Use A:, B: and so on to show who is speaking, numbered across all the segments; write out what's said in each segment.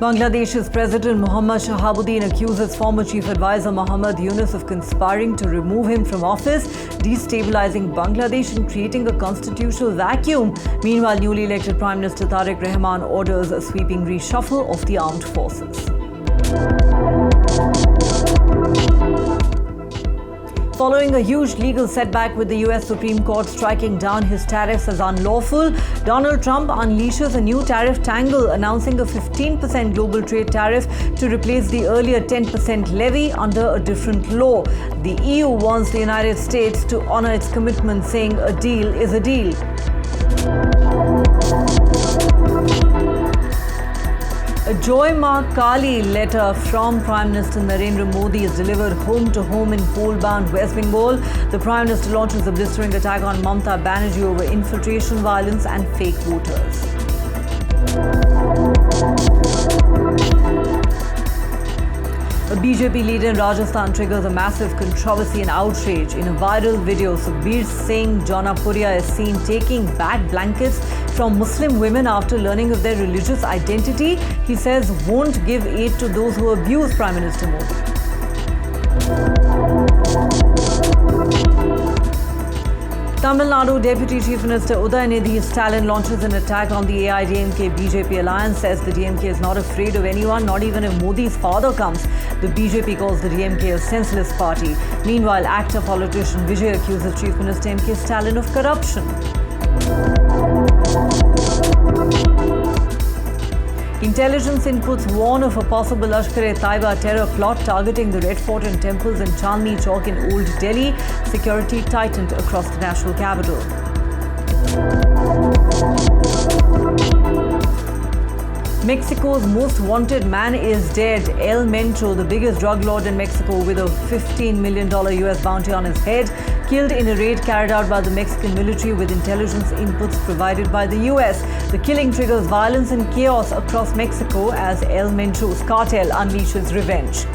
A: Bangladesh's President Mohammad Shahabuddin accuses former Chief Advisor Mohammad Yunus of conspiring to remove him from office, destabilising Bangladesh and creating a constitutional vacuum. Meanwhile, newly elected Prime Minister Tariq Rahman orders a sweeping reshuffle of the armed forces. Following a huge legal setback with the US Supreme Court striking down his tariffs as unlawful, Donald Trump unleashes a new tariff tangle, announcing a 15% global trade tariff to replace the earlier 10% levy under a different law. The EU wants the United States to honor its commitment, saying a deal is a deal. A Joy Ma Kali letter from Prime Minister Narendra Modi is delivered home to home in coal-bound West Bengal. The Prime Minister launches a blistering attack on Mamata Banerjee over infiltration violence and fake voters. A BJP leader in Rajasthan triggers a massive controversy and outrage. In a viral video, Sukhbir Singh Jonapuria is seen taking back blankets from Muslim women after learning of their religious identity. He says won't give aid to those who abuse Prime Minister Modi. Tamil Nadu Deputy Chief Minister Udayanidhi Stalin launches an attack on the AIDMK-BJP alliance, says the DMK is not afraid of anyone, not even if Modi's father comes. The BJP calls the DMK a senseless party. Meanwhile, actor politician Vijay accuses Chief Minister M.K. Stalin of corruption. Intelligence inputs warn of a possible Lashkar-e-Taiba terror plot targeting the Red Fort and temples in Chandni Chowk in Old Delhi. Security tightened across the national capital. Mexico's most wanted man is dead. El Mencho, the biggest drug lord in Mexico with a $15 million US bounty on his head, killed in a raid carried out by the Mexican military with intelligence inputs provided by the US. The killing triggers violence and chaos across Mexico as El Mencho's cartel unleashes revenge.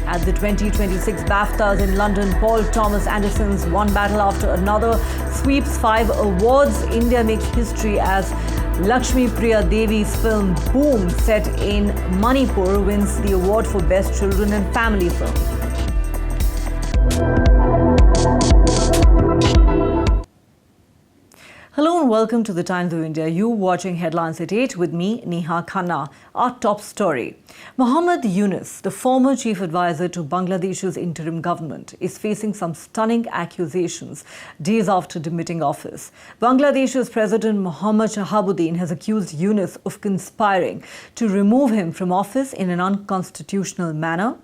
A: At the 2026 BAFTAs in London, Paul Thomas Anderson's One Battle After Another sweeps 5 awards. India makes history as Lakshmi Priya Devi's film Boom, set in Manipur, wins the award for Best Children and Family Film. Hello and welcome to the Times of India. You watching Headlines at 8 with me, Neha Khanna. Our top story. Mohammad Yunus, the former chief advisor to Bangladesh's interim government, is facing some stunning accusations days after demitting office. Bangladesh's President Mohammad Shahabuddin has accused Yunus of conspiring to remove him from office in an unconstitutional manner.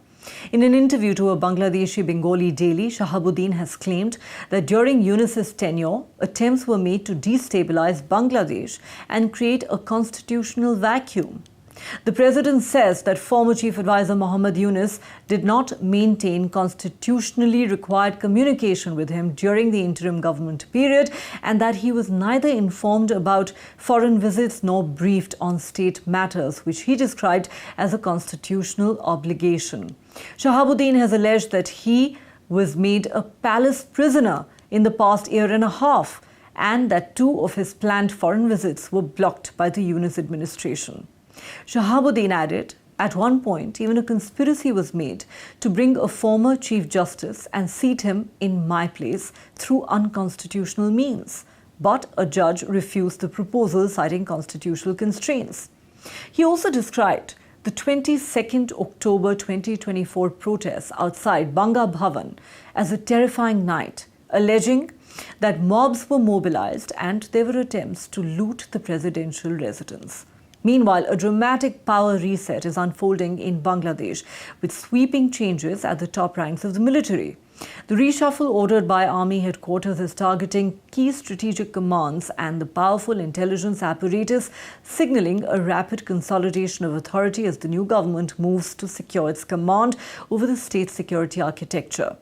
A: In an interview to a Bangladeshi Bengali daily, Shahabuddin has claimed that during Yunus's tenure, attempts were made to destabilise Bangladesh and create a constitutional vacuum. The president says that former Chief Advisor Mohammad Yunus did not maintain constitutionally required communication with him during the interim government period and that he was neither informed about foreign visits nor briefed on state matters, which he described as a constitutional obligation. Shahabuddin has alleged that he was made a palace prisoner in the past year and a half and that 2 of his planned foreign visits were blocked by the Yunus administration. Shahabuddin added, at one point, even a conspiracy was made to bring a former Chief Justice and seat him in my place through unconstitutional means. But a judge refused the proposal, citing constitutional constraints. He also described the 22nd October 2024 protests outside Banga Bhavan as a terrifying night, alleging that mobs were mobilized and there were attempts to loot the presidential residence. Meanwhile, a dramatic power reset is unfolding in Bangladesh, with sweeping changes at the top ranks of the military. The reshuffle ordered by Army headquarters is targeting key strategic commands and the powerful intelligence apparatus, signalling a rapid consolidation of authority as the new government moves to secure its command over the state security architecture.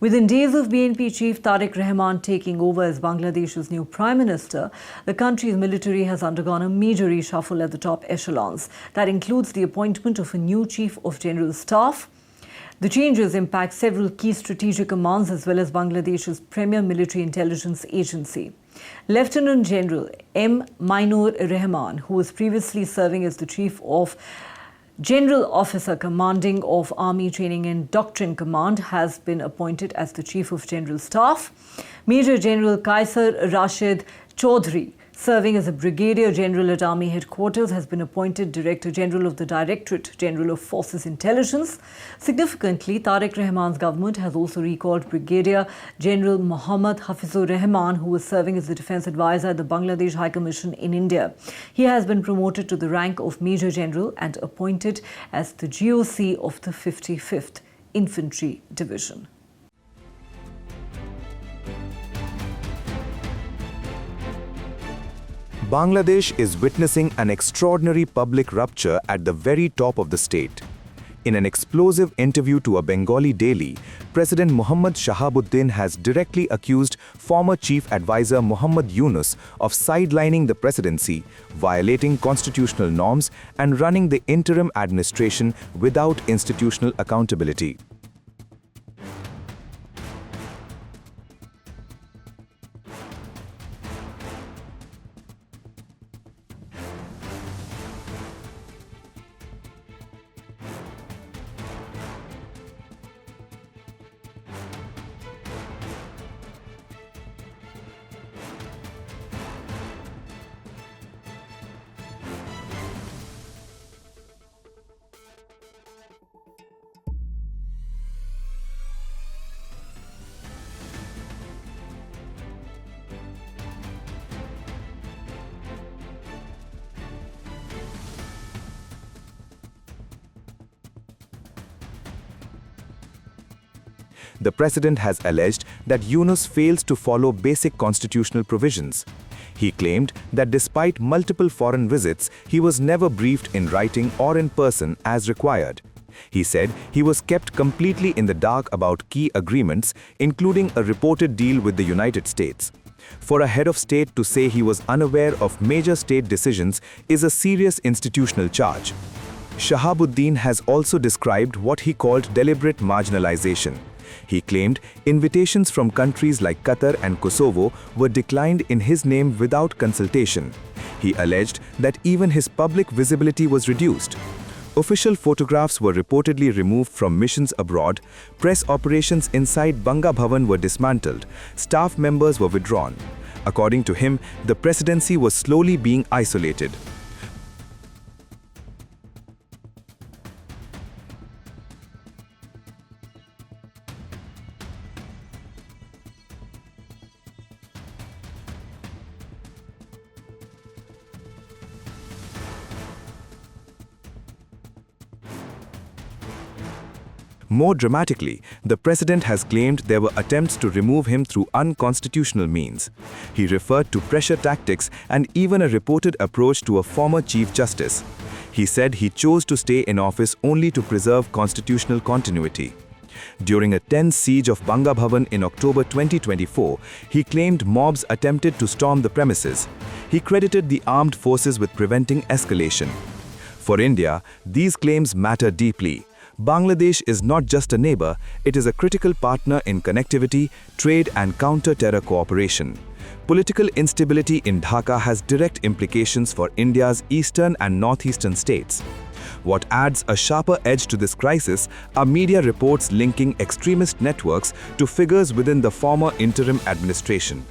A: Within days of BNP chief Tariq Rahman taking over as Bangladesh's new prime minister, the country's military has undergone a major reshuffle at the top echelons. That includes the appointment of a new chief of general staff. The changes impact several key strategic commands as well as Bangladesh's premier military intelligence agency. Lieutenant General M. Mainur Rahman, who was previously serving as the Chief of General Officer Commanding of Army Training and Doctrine Command, has been appointed as the Chief of General Staff. Major General Kaisar Rashid Chaudhry, serving as a Brigadier General at Army Headquarters, has been appointed Director General of the Directorate General of Forces Intelligence. Significantly, Tariq Rahman's government has also recalled Brigadier General Mohammad Hafizur Rahman, who was serving as the Defence Advisor at the Bangladesh High Commission in India. He has been promoted to the rank of Major General and appointed as the GOC of the 55th Infantry Division.
B: Bangladesh is witnessing an extraordinary public rupture at the very top of the state. In an explosive interview to a Bengali daily, President Muhammad Shahabuddin has directly accused former Chief Advisor Muhammad Yunus of sidelining the presidency, violating constitutional norms, and running the interim administration without institutional accountability. The president has alleged that Yunus fails to follow basic constitutional provisions. He claimed that despite multiple foreign visits, he was never briefed in writing or in person as required. He said he was kept completely in the dark about key agreements, including a reported deal with the United States. For a head of state to say he was unaware of major state decisions is a serious institutional charge. Shahabuddin has also described what he called deliberate marginalization. He claimed invitations from countries like Qatar and Kosovo were declined in his name without consultation. He alleged that even his public visibility was reduced. Official photographs were reportedly removed from missions abroad, press operations inside Banga Bhavan were dismantled, staff members were withdrawn. According to him, the presidency was slowly being isolated. More dramatically, the president has claimed there were attempts to remove him through unconstitutional means. He referred to pressure tactics and even a reported approach to a former Chief Justice. He said he chose to stay in office only to preserve constitutional continuity. During a tense siege of Banga Bhavan in October 2024, he claimed mobs attempted to storm the premises. He credited the armed forces with preventing escalation. For India, these claims matter deeply. Bangladesh is not just a neighbor, it is a critical partner in connectivity, trade and counter-terror cooperation. Political instability in Dhaka has direct implications for India's eastern and northeastern states. What adds a sharper edge to this crisis are media reports linking extremist networks to figures within the former interim administration.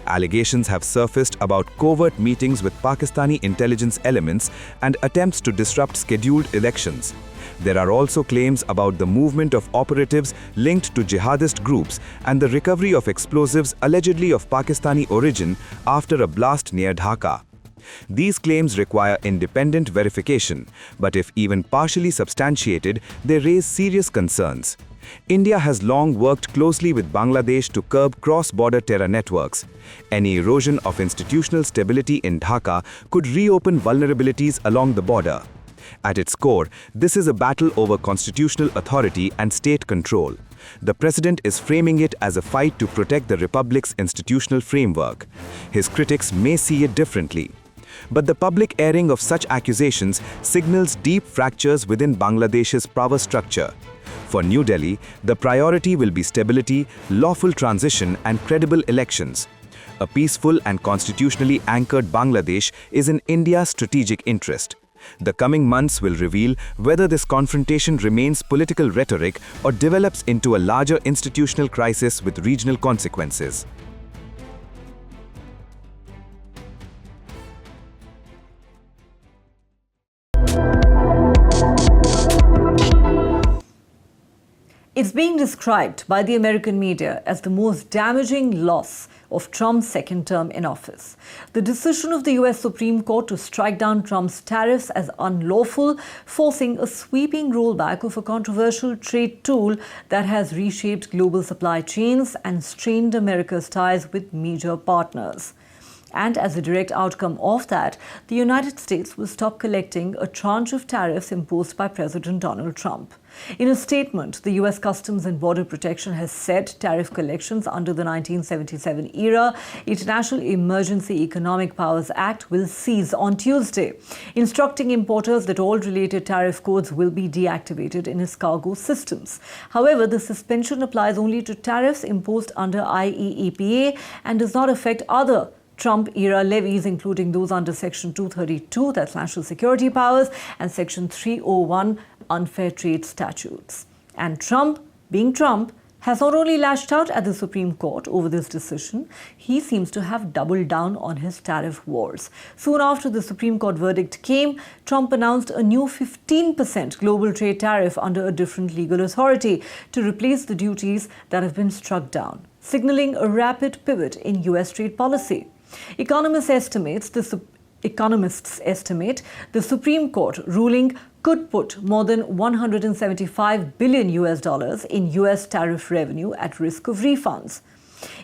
B: Allegations have surfaced about covert meetings with Pakistani intelligence elements and attempts to disrupt scheduled elections. There are also claims about the movement of operatives linked to jihadist groups and the recovery of explosives allegedly of Pakistani origin after a blast near Dhaka. These claims require independent verification, but if even partially substantiated, they raise serious concerns. India has long worked closely with Bangladesh to curb cross-border terror networks. Any erosion of institutional stability in Dhaka could reopen vulnerabilities along the border. At its core, this is a battle over constitutional authority and state control. The president is framing it as a fight to protect the republic's institutional framework. His critics may see it differently. But the public airing of such accusations signals deep fractures within Bangladesh's power structure. For New Delhi, the priority will be stability, lawful transition, and credible elections. A peaceful and constitutionally anchored Bangladesh is in India's strategic interest. The coming months will reveal whether this confrontation remains political rhetoric or develops into a larger institutional crisis with regional consequences.
A: It's being described by the American media as the most damaging loss of Trump's second term in office. The decision of the US Supreme Court to strike down Trump's tariffs as unlawful, forcing a sweeping rollback of a controversial trade tool that has reshaped global supply chains and strained America's ties with major partners. And as a direct outcome of that, the United States will stop collecting a tranche of tariffs imposed by President Donald Trump. In a statement, the US Customs and Border Protection has said tariff collections under the 1977 era International Emergency Economic Powers Act will cease on Tuesday, instructing importers that all related tariff codes will be deactivated in its cargo systems. However, the suspension applies only to tariffs imposed under IEEPA and does not affect other Trump-era levies, including those under Section 232, that's National Security Powers, and Section 301, Unfair Trade Statutes. And Trump, being Trump, has not only lashed out at the Supreme Court over this decision, he seems to have doubled down on his tariff wars. Soon after the Supreme Court verdict came, Trump announced a new 15% global trade tariff under a different legal authority to replace the duties that have been struck down, signaling a rapid pivot in US trade policy. Economists estimate the Supreme Court ruling could put more than $175 billion in US tariff revenue at risk of refunds.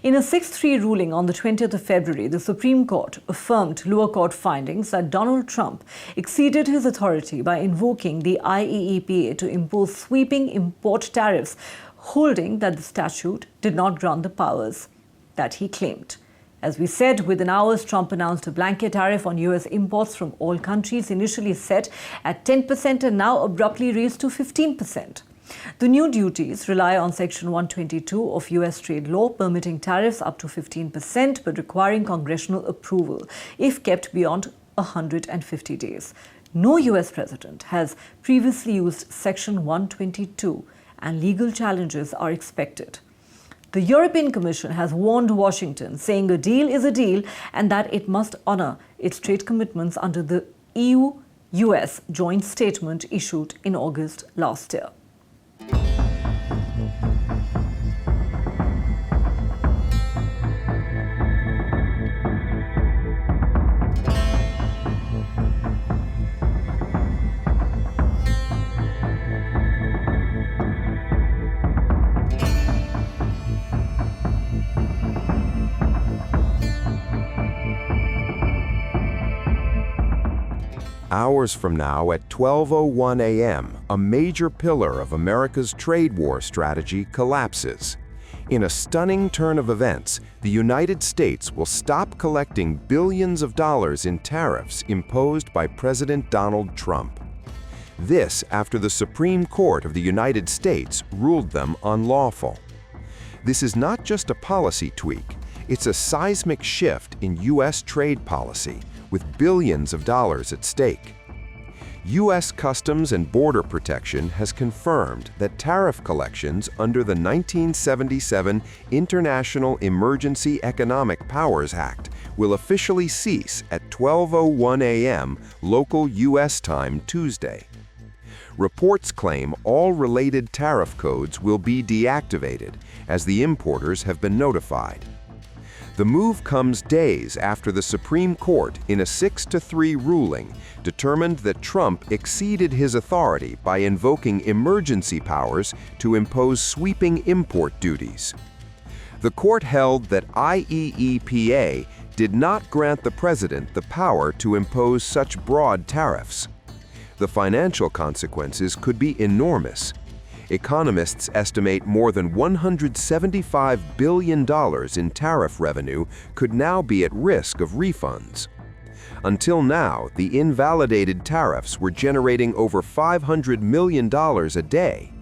A: In a 6-3 ruling on the 20th of February, the Supreme Court affirmed lower court findings that Donald Trump exceeded his authority by invoking the IEEPA to impose sweeping import tariffs, holding that the statute did not grant the powers that he claimed. As we said, within hours, Trump announced a blanket tariff on US imports from all countries, initially set at 10% and now abruptly raised to 15%. The new duties rely on Section 122 of US trade law, permitting tariffs up to 15% but requiring congressional approval if kept beyond 150 days. No US president has previously used Section 122, and legal challenges are expected. The European Commission has warned Washington, saying a deal is a deal and that it must honor its trade commitments under the EU-US joint statement issued in August last year.
C: Hours from now at 12:01 a.m., a major pillar of America's trade war strategy collapses. In a stunning turn of events, the United States will stop collecting billions of dollars in tariffs imposed by President Donald Trump. This after the Supreme Court of the United States ruled them unlawful. This is not just a policy tweak, it's a seismic shift in U.S. trade policy, with billions of dollars at stake. U.S. Customs and Border Protection has confirmed that tariff collections under the 1977 International Emergency Economic Powers Act will officially cease at 12:01 a.m. local U.S. time Tuesday. Reports claim all related tariff codes will be deactivated, as the importers have been notified. The move comes days after the Supreme Court, in a 6-3 ruling, determined that Trump exceeded his authority by invoking emergency powers to impose sweeping import duties. The court held that IEEPA did not grant the president the power to impose such broad tariffs. The financial consequences could be enormous. Economists estimate more than $175 billion in tariff revenue could now be at risk of refunds. Until now, the invalidated tariffs were generating over $500 million a day.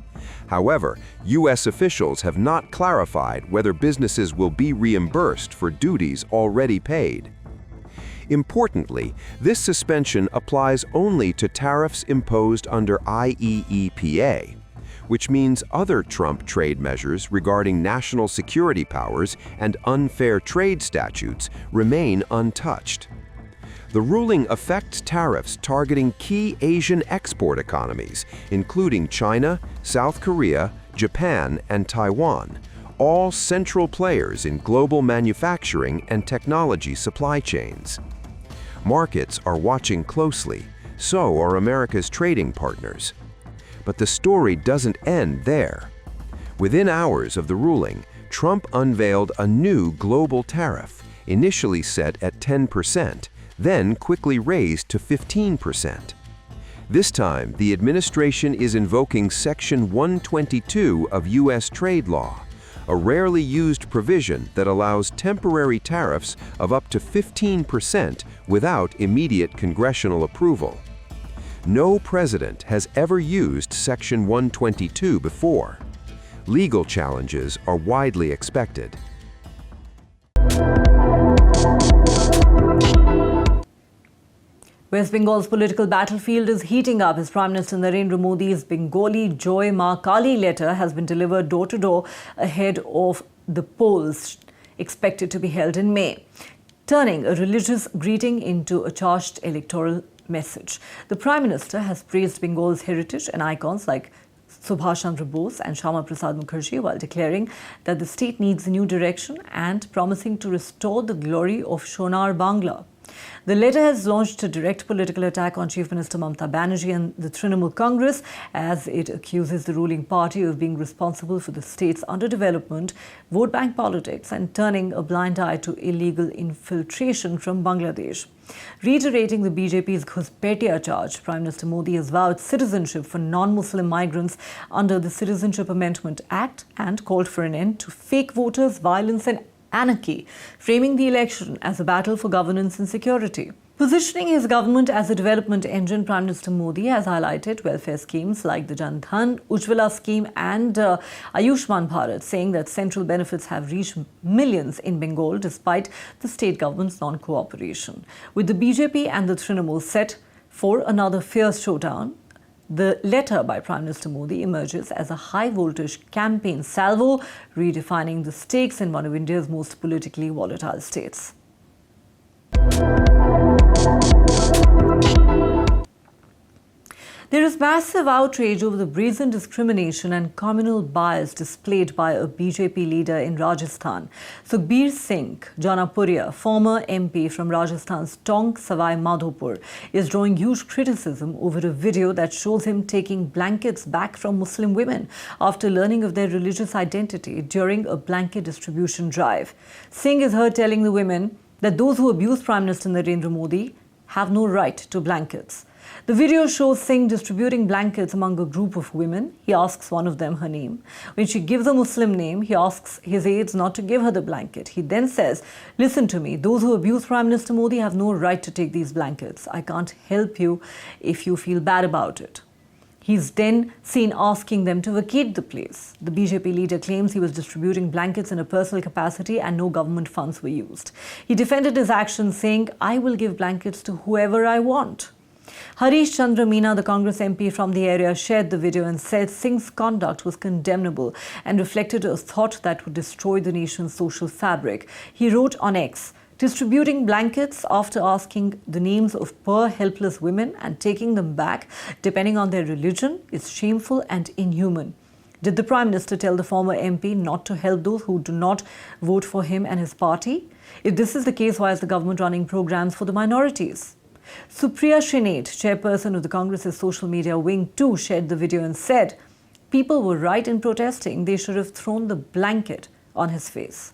C: However, U.S. officials have not clarified whether businesses will be reimbursed for duties already paid. Importantly, this suspension applies only to tariffs imposed under IEEPA, which means other Trump trade measures regarding national security powers and unfair trade statutes remain untouched. The ruling affects tariffs targeting key Asian export economies, including China, South Korea, Japan, and Taiwan, all central players in global manufacturing and technology supply chains. Markets are watching closely, so are America's trading partners. But the story doesn't end there. Within hours of the ruling, Trump unveiled a new global tariff, initially set at 10%, then quickly raised to 15%. This time, the administration is invoking Section 122 of U.S. trade law, a rarely used provision that allows temporary tariffs of up to 15% without immediate congressional approval. No president has ever used Section 122 before. Legal challenges are widely expected.
A: West Bengal's political battlefield is heating up as Prime Minister Narendra Modi's Bengali Joy Ma Kali letter has been delivered door-to-door ahead of the polls expected to be held in May, turning a religious greeting into a charged electoral message. The Prime Minister has praised Bengal's heritage and icons like Subhash Chandra Bose and Shyama Prasad Mukherjee while declaring that the state needs a new direction and promising to restore the glory of Sonar Bangla. The letter has launched a direct political attack on Chief Minister Mamata Banerjee and the Trinamool Congress as it accuses the ruling party of being responsible for the state's underdevelopment, vote bank politics and turning a blind eye to illegal infiltration from Bangladesh. Reiterating the BJP's Ghuspetia charge, Prime Minister Modi has vowed citizenship for non-Muslim migrants under the Citizenship Amendment Act and called for an end to fake voters, violence and anarchy, framing the election as a battle for governance and security. Positioning his government as a development engine, Prime Minister Modi has highlighted welfare schemes like the Jan Dhan, Ujjwala scheme and Ayushman Bharat, saying that central benefits have reached millions in Bengal despite the state government's non-cooperation. With the BJP and the Trinamool set for another fierce showdown, the letter by Prime Minister Modi emerges as a high-voltage campaign salvo, redefining the stakes in one of India's most politically volatile states. There is massive outrage over the brazen discrimination and communal bias displayed by a BJP leader in Rajasthan. Sukhbir Singh Janapuria, former MP from Rajasthan's Tonk Savai Madhopur, is drawing huge criticism over a video that shows him taking blankets back from Muslim women after learning of their religious identity during a blanket distribution drive. Singh is heard telling the women that those who abuse Prime Minister Narendra Modi have no right to blankets. The video shows Singh distributing blankets among a group of women. He asks one of them her name. When she gives a Muslim name, he asks his aides not to give her the blanket. He then says, "Listen to me, those who abuse Prime Minister Modi have no right to take these blankets. I can't help you if you feel bad about it." He's then seen asking them to vacate the place. The BJP leader claims he was distributing blankets in a personal capacity and no government funds were used. He defended his actions, saying, "I will give blankets to whoever I want." Harish Chandra Meena, the Congress MP from the area, shared the video and said Singh's conduct was condemnable and reflected a thought that would destroy the nation's social fabric. He wrote on X, "Distributing blankets after asking the names of poor, helpless women and taking them back, depending on their religion, is shameful and inhuman." Did the Prime Minister tell the former MP not to help those who do not vote for him and his party? If this is the case, why is the government running programs for the minorities? Supriya Shinate, chairperson of the Congress's social media wing too, shared the video and said, "People were right in protesting. They should have thrown the blanket on his face."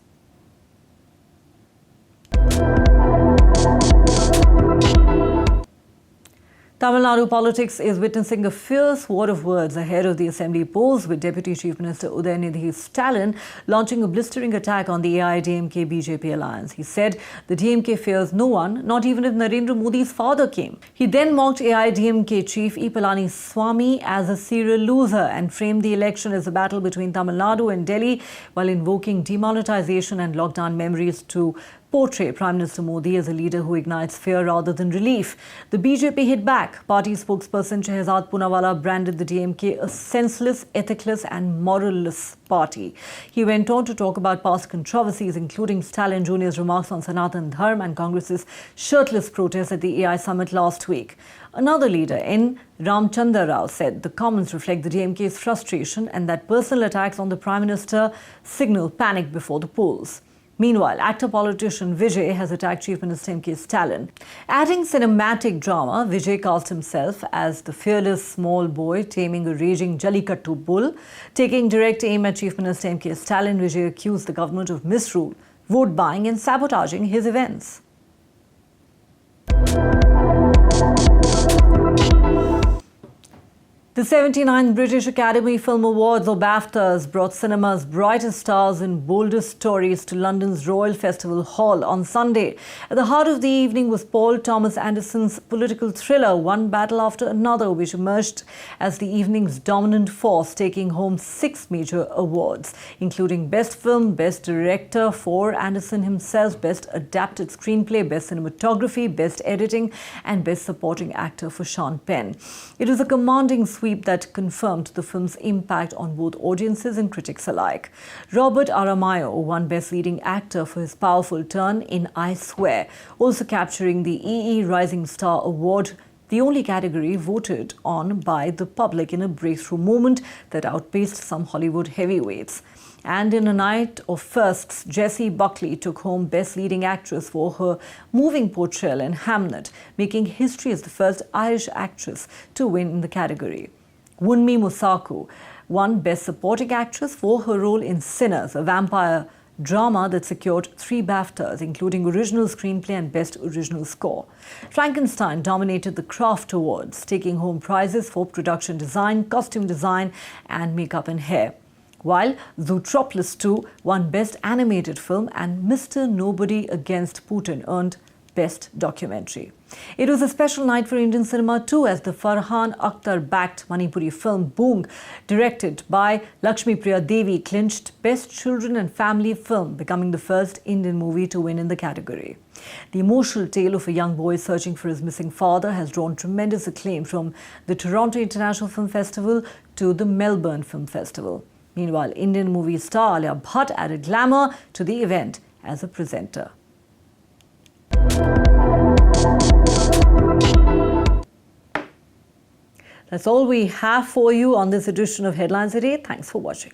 A: Tamil Nadu politics is witnessing a fierce war of words ahead of the assembly polls, with Deputy Chief Minister Udayanidhi Stalin launching a blistering attack on the AIADMK BJP alliance. He said the DMK fears no one, not even if Narendra Modi's father came. He then mocked AIADMK chief E. Palaniswamy as a serial loser and framed the election as a battle between Tamil Nadu and Delhi, while invoking demonetization and lockdown memories to portray Prime Minister Modi as a leader who ignites fear rather than relief. The BJP hit back. Party spokesperson Shehzad Poonawalla branded the DMK a senseless, ethicless and moralless party. He went on to talk about past controversies, including Stalin Jr.'s remarks on Sanatan Dharma and Congress's shirtless protest at the AI summit last week. Another leader, N. Ramchandra Rao, said the comments reflect the DMK's frustration and that personal attacks on the Prime Minister signal panic before the polls. Meanwhile, actor-politician Vijay has attacked Chief Minister M.K. Stalin. Adding cinematic drama, Vijay cast himself as the fearless small boy taming a raging Jallikattu bull. Taking direct aim at Chief Minister M.K. Stalin, Vijay accused the government of misrule, vote buying and sabotaging his events. The 79th British Academy Film Awards, or BAFTAs, brought cinema's brightest stars and boldest stories to London's Royal Festival Hall on Sunday. At the heart of the evening was Paul Thomas Anderson's political thriller, One Battle After Another, which emerged as the evening's dominant force, taking home 6 major awards, including Best Film, Best Director for Anderson himself, Best Adapted Screenplay, Best Cinematography, Best Editing, and Best Supporting Actor for Sean Penn. It was a commanding sweep that confirmed the film's impact on both audiences and critics alike. Robert Aramayo won Best Leading Actor for his powerful turn in I Swear, also capturing the EE Rising Star Award, the only category voted on by the public in a breakthrough moment that outpaced some Hollywood heavyweights. And in a night of firsts, Jessie Buckley took home Best Leading Actress for her moving portrayal in Hamnet, making history as the first Irish actress to win in the category. Wunmi Mosaku won Best Supporting Actress for her role in Sinners, a vampire drama that secured 3 BAFTAs, including Original Screenplay and Best Original Score. Frankenstein dominated the Craft Awards, taking home prizes for production design, costume design, and makeup and hair, while Zootropolis 2 won Best Animated Film and Mr. Nobody Against Putin earned Best Documentary. It was a special night for Indian cinema too, as the Farhan Akhtar-backed Manipuri film Boong, directed by Lakshmi Priya Devi, clinched Best Children and Family Film, becoming the first Indian movie to win in the category. The emotional tale of a young boy searching for his missing father has drawn tremendous acclaim from the Toronto International Film Festival to the Melbourne Film Festival. Meanwhile, Indian movie star Alia Bhatt added glamour to the event as a presenter. That's all we have for you on this edition of Headlines at 8. Thanks for watching.